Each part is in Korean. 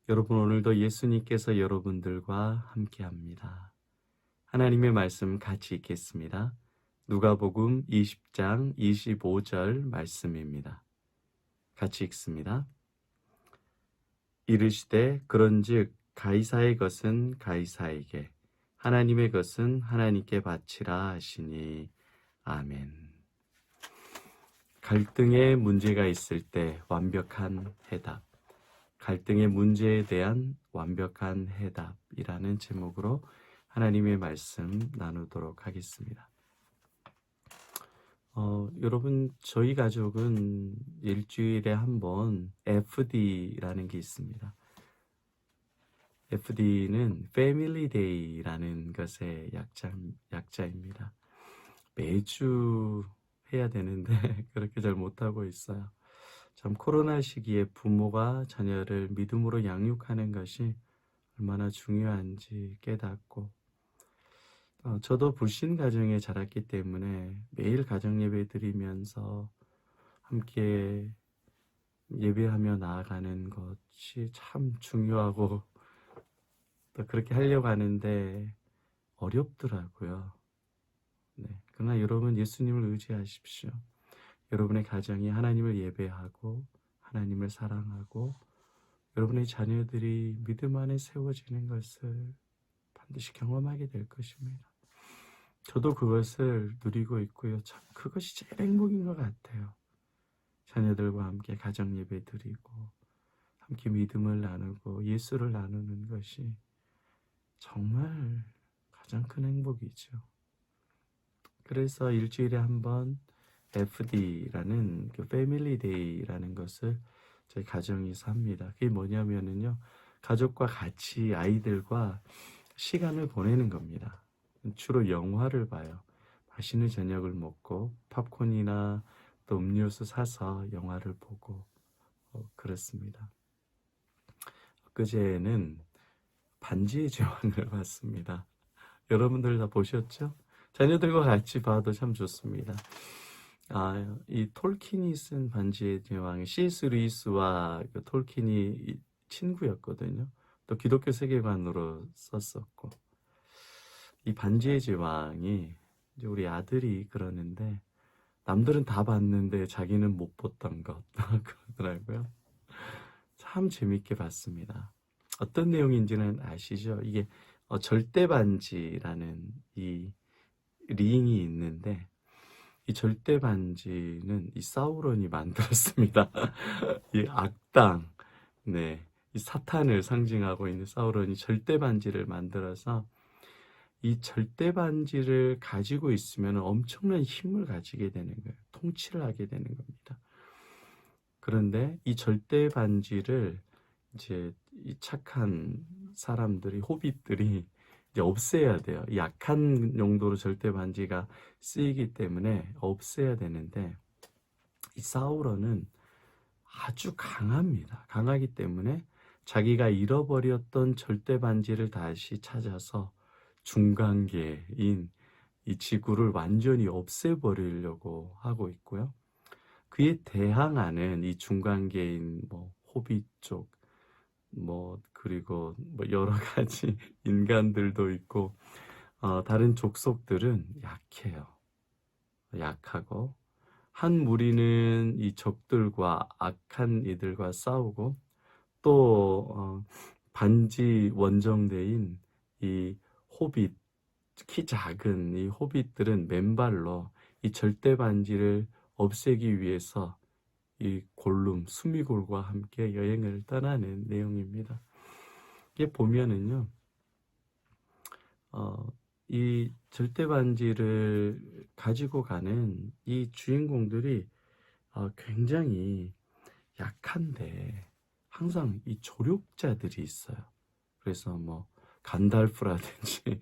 여러분, 오늘도 예수님께서 여러분들과 함께합니다. 하나님의 말씀 같이 읽겠습니다. 누가복음 20장 25절 말씀입니다. 같이 읽습니다. 이르시되 그런즉 가이사의 것은 가이사에게, 하나님의 것은 하나님께 바치라 하시니. 아멘. 갈등의 문제가 있을 때 완벽한 해답. 갈등의 문제에 대한 완벽한 해답이라는 제목으로 하나님의 말씀 나누도록 하겠습니다. 여러분, 저희 가족은 일주일에 한 번 FD라는 게 있습니다. FD는 Family Day라는 것의 약자입니다. 매주 해야 되는데 그렇게 잘 못하고 있어요. 참 코로나 시기에 부모가 자녀를 믿음으로 양육하는 것이 얼마나 중요한지 깨닫고, 저도 불신 가정에 자랐기 때문에 매일 가정 예배 드리면서 함께 예배하며 나아가는 것이 참 중요하고, 또 그렇게 하려고 하는데 어렵더라고요. 네. 그러나 여러분, 예수님을 의지하십시오. 여러분의 가정이 하나님을 예배하고 하나님을 사랑하고 여러분의 자녀들이 믿음 안에 세워지는 것을 반드시 경험하게 될 것입니다. 저도 그것을 누리고 있고요. 참 그것이 제일 행복인 것 같아요. 자녀들과 함께 가정 예배 드리고 함께 믿음을 나누고 예수를 나누는 것이 정말 가장 큰 행복이죠. 그래서 일주일에 한 번 FD라는 그 패밀리 데이라는 것을 저희 가정에서 합니다. 그게 뭐냐면은요, 가족과 같이 아이들과 시간을 보내는 겁니다. 주로 영화를 봐요. 맛있는 저녁을 먹고 팝콘이나 또 음료수 사서 영화를 보고 그렇습니다. 그제는 반지의 제왕을 봤습니다. 여러분들 다 보셨죠? 자녀들과 같이 봐도 참 좋습니다. 이 톨킨이 쓴 반지의 제왕이 C.S. 루이스와 그 톨킨이 친구였거든요. 또 기독교 세계관으로 썼었고, 이 반지의 제왕이 이제 우리 아들이 그러는데 남들은 다 봤는데 자기는 못 봤던 것 그러더라고요. 참 재밌게 봤습니다. 어떤 내용인지는 아시죠? 이게 절대 반지라는 이 링이 있는데, 이 절대 반지는 이 사우론이 만들었습니다. 이 악당, 네, 이 사탄을 상징하고 있는 사우론이 절대 반지를 만들어서 이 절대 반지를 가지고 있으면 엄청난 힘을 가지게 되는 거예요. 통치를 하게 되는 겁니다. 그런데 이 절대 반지를 이제 이 착한 사람들이, 호빗들이 이제 없애야 돼요. 약한 용도로 절대 반지가 쓰이기 때문에 없애야 되는데, 이 사우론은 아주 강합니다. 강하기 때문에 자기가 잃어버렸던 절대 반지를 다시 찾아서 중간계인 이 지구를 완전히 없애버리려고 하고 있고요. 그에 대항하는 이 중간계인 호빗 쪽, 그리고 여러 가지 인간들도 있고, 다른 족속들은 약해요. 약하고, 한 무리는 이 적들과 악한 이들과 싸우고, 또 반지 원정대인 이 호빗, 키 작은 이 호빗들은 맨발로 이 절대 반지를 없애기 위해서 이 골룸, 수미골과 함께 여행을 떠나는 내용입니다. 이게 보면은요, 이 절대 반지를 가지고 가는 이 주인공들이 굉장히 약한데 항상 이 조력자들이 있어요. 그래서 간달프라든지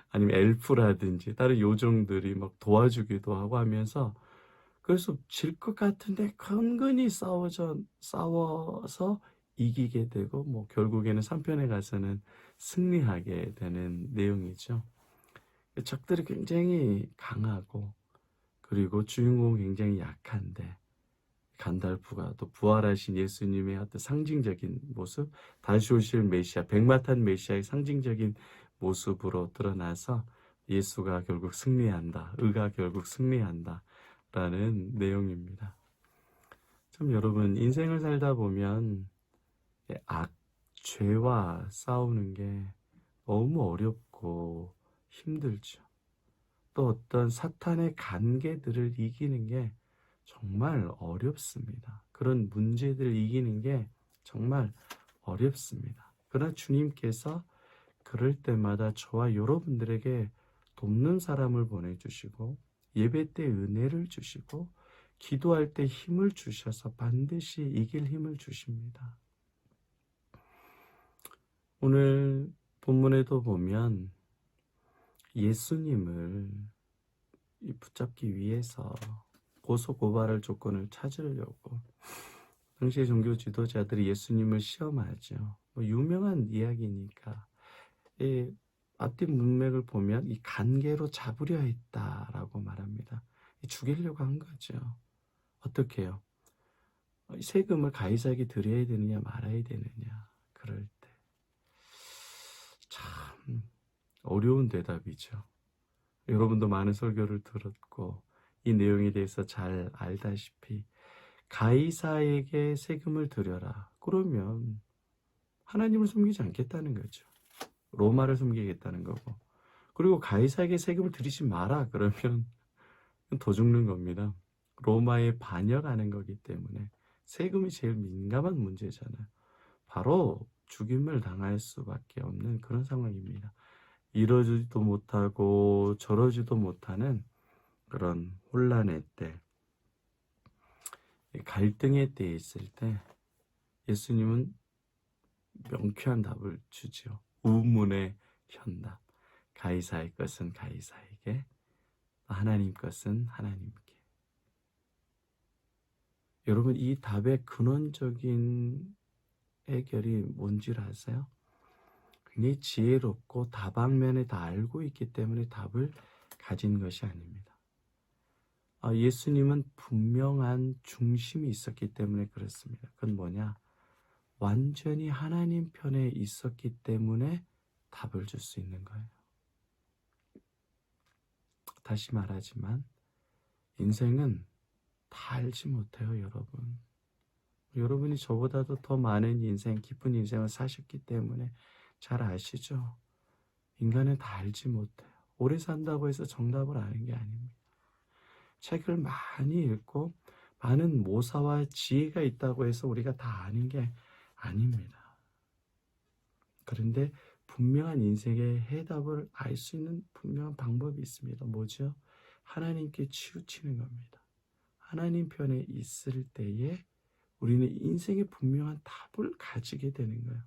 아니면 엘프라든지 다른 요정들이 막 도와주기도 하고 하면서, 그래서 질 것 같은데 근근히 싸워서 이기게 되고, 결국에는 3편에 가서는 승리하게 되는 내용이죠. 적들이 굉장히 강하고, 그리고 주인공은 굉장히 약한데, 간달프가 또 부활하신 예수님의 어떤 상징적인 모습, 다시 오실 메시아, 백마탄 메시아의 상징적인 모습으로 드러나서 예수가 결국 승리한다, 의가 결국 승리한다 라는 내용입니다. 참 여러분, 인생을 살다 보면 죄와 싸우는 게 너무 어렵고 힘들죠. 또 어떤 사탄의 관계들을 이기는 게 정말 어렵습니다. 그런 문제들을 이기는 게 정말 어렵습니다. 그러나 주님께서 그럴 때마다 저와 여러분들에게 돕는 사람을 보내주시고, 예배 때 은혜를 주시고, 기도할 때 힘을 주셔서 반드시 이길 힘을 주십니다. 오늘 본문에도 보면 예수님을 붙잡기 위해서 고소고발할 조건을 찾으려고 당시의 종교 지도자들이 예수님을 시험하죠. 유명한 이야기니까 앞뒤 문맥을 보면 이 관계로 잡으려 했다라고 말합니다. 죽이려고 한 거죠. 어떻게 해요? 세금을 가이사에게 드려야 되느냐 말아야 되느냐, 그럴 때 참 어려운 대답이죠. 여러분도 많은 설교를 들었고 이 내용에 대해서 잘 알다시피 가이사에게 세금을 드려라, 그러면 하나님을 숨기지 않겠다는 거죠. 로마를 숨기겠다는 거고, 그리고 가이사에게 세금을 드리지 마라 그러면 더 죽는 겁니다. 로마에 반역하는 거기 때문에 세금이 제일 민감한 문제잖아요. 바로 죽임을 당할 수밖에 없는 그런 상황입니다. 이러지도 못하고 저러지도 못하는 그런 혼란의 때, 갈등의 때에 있을 때 예수님은 명쾌한 답을 주죠. 우문의 현답. 가이사의 것은 가이사에게, 하나님 것은 하나님께. 여러분, 이 답의 근원적인 해결이 뭔지를 아세요? 굉장히 지혜롭고 다방면에 다 알고 있기 때문에 답을 가진 것이 아닙니다. 예수님은 분명한 중심이 있었기 때문에 그렇습니다. 그건 뭐냐? 완전히 하나님 편에 있었기 때문에 답을 줄 수 있는 거예요. 다시 말하지만 인생은 다 알지 못해요, 여러분. 여러분이 저보다도 더 많은 인생, 깊은 인생을 사셨기 때문에 잘 아시죠? 인간은 다 알지 못해요. 오래 산다고 해서 정답을 아는 게 아닙니다. 책을 많이 읽고 많은 모사와 지혜가 있다고 해서 우리가 다 아는 게 아닙니다. 그런데 분명한 인생의 해답을 알 수 있는 분명한 방법이 있습니다. 뭐죠? 하나님께 치우치는 겁니다. 하나님 편에 있을 때에 우리는 인생의 분명한 답을 가지게 되는 거예요.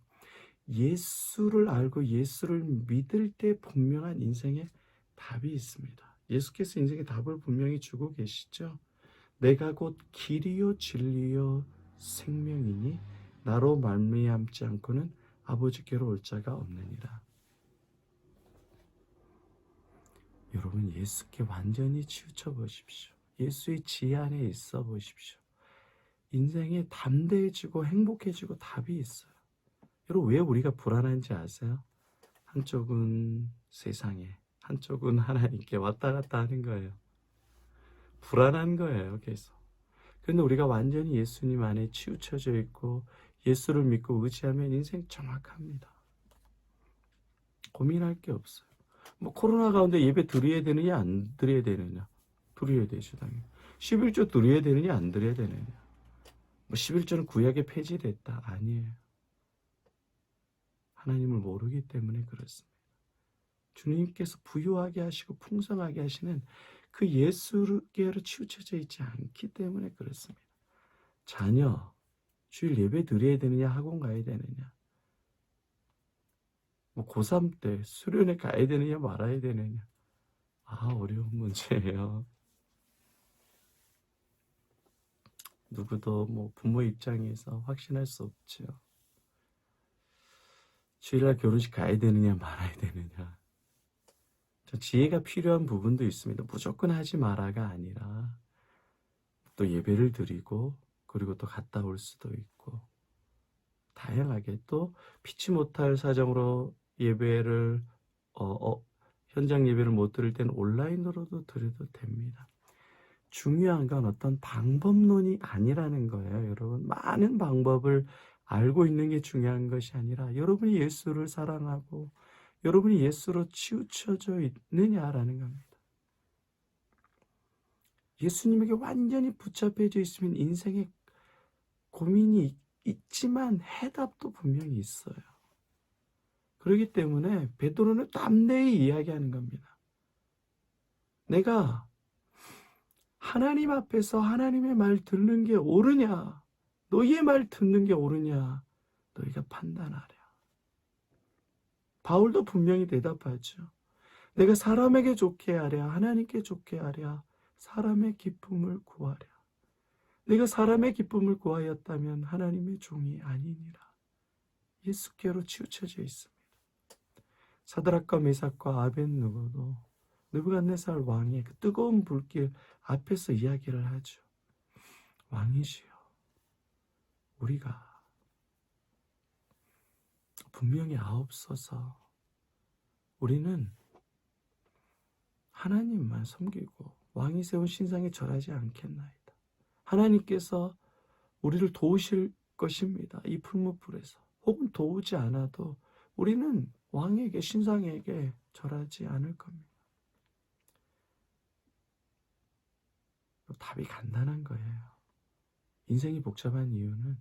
예수를 알고 예수를 믿을 때 분명한 인생의 답이 있습니다. 예수께서 인생의 답을 분명히 주고 계시죠. 내가 곧 길이요 진리요 생명이니 나로 말미암지 않고는 아버지께로 올 자가 없느니라. 여러분, 예수께 완전히 치우쳐 보십시오. 예수의 지혜 안에 있어 보십시오. 인생에 담대해지고 행복해지고 답이 있어요. 여러분, 왜 우리가 불안한지 아세요? 한쪽은 세상에, 한쪽은 하나님께 왔다 갔다 하는 거예요. 불안한 거예요, 계속. 그런데 우리가 완전히 예수님 안에 치우쳐져 있고 예수를 믿고 의지하면 인생 정확합니다. 고민할 게 없어요. 코로나 가운데 예배 드려야 되느냐 안 드려야 되느냐? 드려야 되죠, 당연히. 11조 드려야 되느냐 안 드려야 되느냐? 11조는 구약에 폐지됐다. 아니에요. 하나님을 모르기 때문에 그렇습니다. 주님께서 부유하게 하시고 풍성하게 하시는 그 예수께로 치우쳐져 있지 않기 때문에 그렇습니다. 자녀, 주일 예배 드려야 되느냐, 학원 가야 되느냐, 고3 때 수련회 가야 되느냐 말아야 되느냐, 어려운 문제예요. 누구도 부모 입장에서 확신할 수 없죠. 주일날 결혼식 가야 되느냐 말아야 되느냐. 지혜가 필요한 부분도 있습니다. 무조건 하지 마라가 아니라 또 예배를 드리고 그리고 또 갔다 올 수도 있고, 다양하게 또 피치 못할 사정으로 예배를 현장 예배를 못 드릴 때는 온라인으로도 드려도 됩니다. 중요한 건 어떤 방법론이 아니라는 거예요. 여러분, 많은 방법을 알고 있는 게 중요한 것이 아니라 여러분이 예수를 사랑하고 여러분이 예수로 치우쳐져 있느냐라는 겁니다. 예수님에게 완전히 붙잡혀져 있으면 인생에 고민이 있지만 해답도 분명히 있어요. 그렇기 때문에 베드로는 담대히 이야기하는 겁니다. 내가 하나님 앞에서 하나님의 말 듣는 게 옳으냐, 너희의 말 듣는 게 옳으냐, 너희가 판단하랴. 바울도 분명히 대답하죠. 내가 사람에게 좋게 하랴, 하나님께 좋게 하랴, 사람의 기쁨을 구하랴. 내가 사람의 기쁨을 구하였다면 하나님의 종이 아니니라. 예수께로 치우쳐져 있습니다. 사드락과 메삭과 아벳느고도 느부갓네살 왕의 그 뜨거운 불길 앞에서 이야기를 하죠. 왕이시여, 우리가 분명히 아옵소서. 우리는 하나님만 섬기고 왕이 세운 신상에 절하지 않겠나이다. 하나님께서 우리를 도우실 것입니다. 이 풀무불에서. 혹은 도우지 않아도 우리는 왕에게, 신상에게 절하지 않을 겁니다. 답이 간단한 거예요. 인생이 복잡한 이유는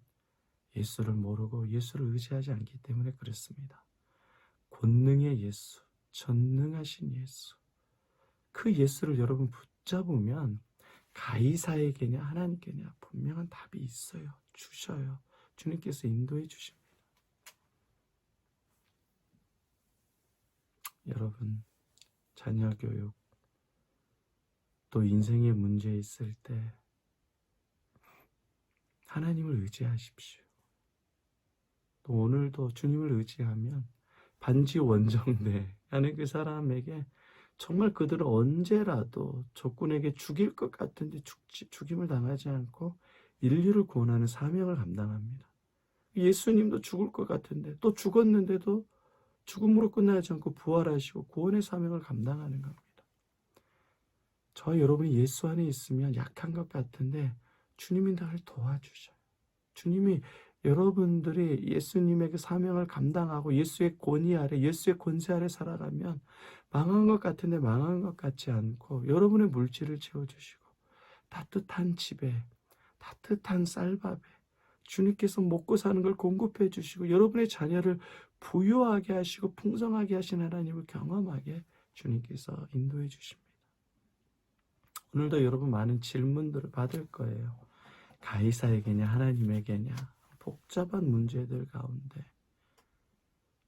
예수를 모르고 예수를 의지하지 않기 때문에 그렇습니다. 권능의 예수, 전능하신 예수, 그 예수를 여러분 붙잡으면 가이사에게냐 하나님께냐 분명한 답이 있어요. 주셔요. 주님께서 인도해 주십니다. 여러분, 자녀 교육, 또 인생의 문제 있을 때 하나님을 의지하십시오. 또 오늘도 주님을 의지하면 반지 원정대 하는 그 사람에게 정말 그들은 언제라도 적군에게 죽일 것 같은데 죽임을 당하지 않고 인류를 구원하는 사명을 감당합니다. 예수님도 죽을 것 같은데 또 죽었는데도 죽음으로 끝나지 않고 부활하시고 구원의 사명을 감당하는 겁니다. 저와 여러분이 예수 안에 있으면 약한 것 같은데 주님이 나를 도와주셔요. 주님이 여러분들이 예수님의 그 사명을 감당하고 예수의 권위 아래, 예수의 권세 아래 살아가면 망한 것 같은데 망한 것 같지 않고 여러분의 물질을 채워주시고 따뜻한 집에, 따뜻한 쌀밥에 주님께서 먹고 사는 걸 공급해 주시고 여러분의 자녀를 부유하게 하시고 풍성하게 하신 하나님을 경험하게 주님께서 인도해 주십니다. 오늘도 여러분 많은 질문들을 받을 거예요. 가이사에게냐 하나님에게냐 복잡한 문제들 가운데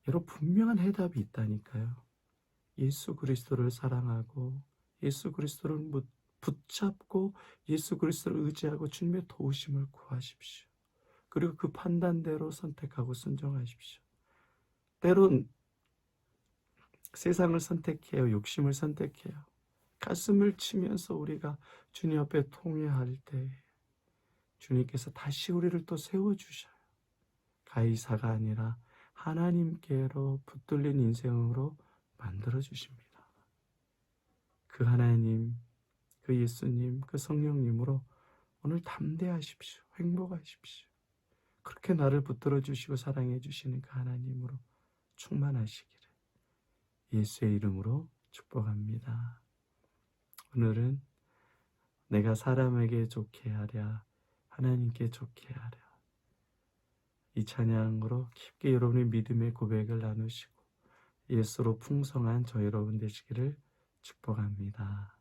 여러분 분명한 해답이 있다니까요. 예수 그리스도를 사랑하고 예수 그리스도를 붙잡고 예수 그리스도를 의지하고 주님의 도우심을 구하십시오. 그리고 그 판단대로 선택하고 순종하십시오. 때론 세상을 선택해요. 욕심을 선택해요. 가슴을 치면서 우리가 주님 앞에 통회할 때 주님께서 다시 우리를 또 세워주셔요. 가이사가 아니라 하나님께로 붙들린 인생으로 만들어주십니다. 그 하나님, 그 예수님, 그 성령님으로 오늘 담대하십시오. 행복하십시오. 그렇게 나를 붙들어 주시고 사랑해 주시는 그 하나님으로 충만하시기를 예수의 이름으로 축복합니다. 오늘은 내가 사람에게 좋게 하랴 하나님께 좋게 하랴 이 찬양으로 깊게 여러분의 믿음의 고백을 나누시고 예수로 풍성한 저 여러분 되시기를 축복합니다.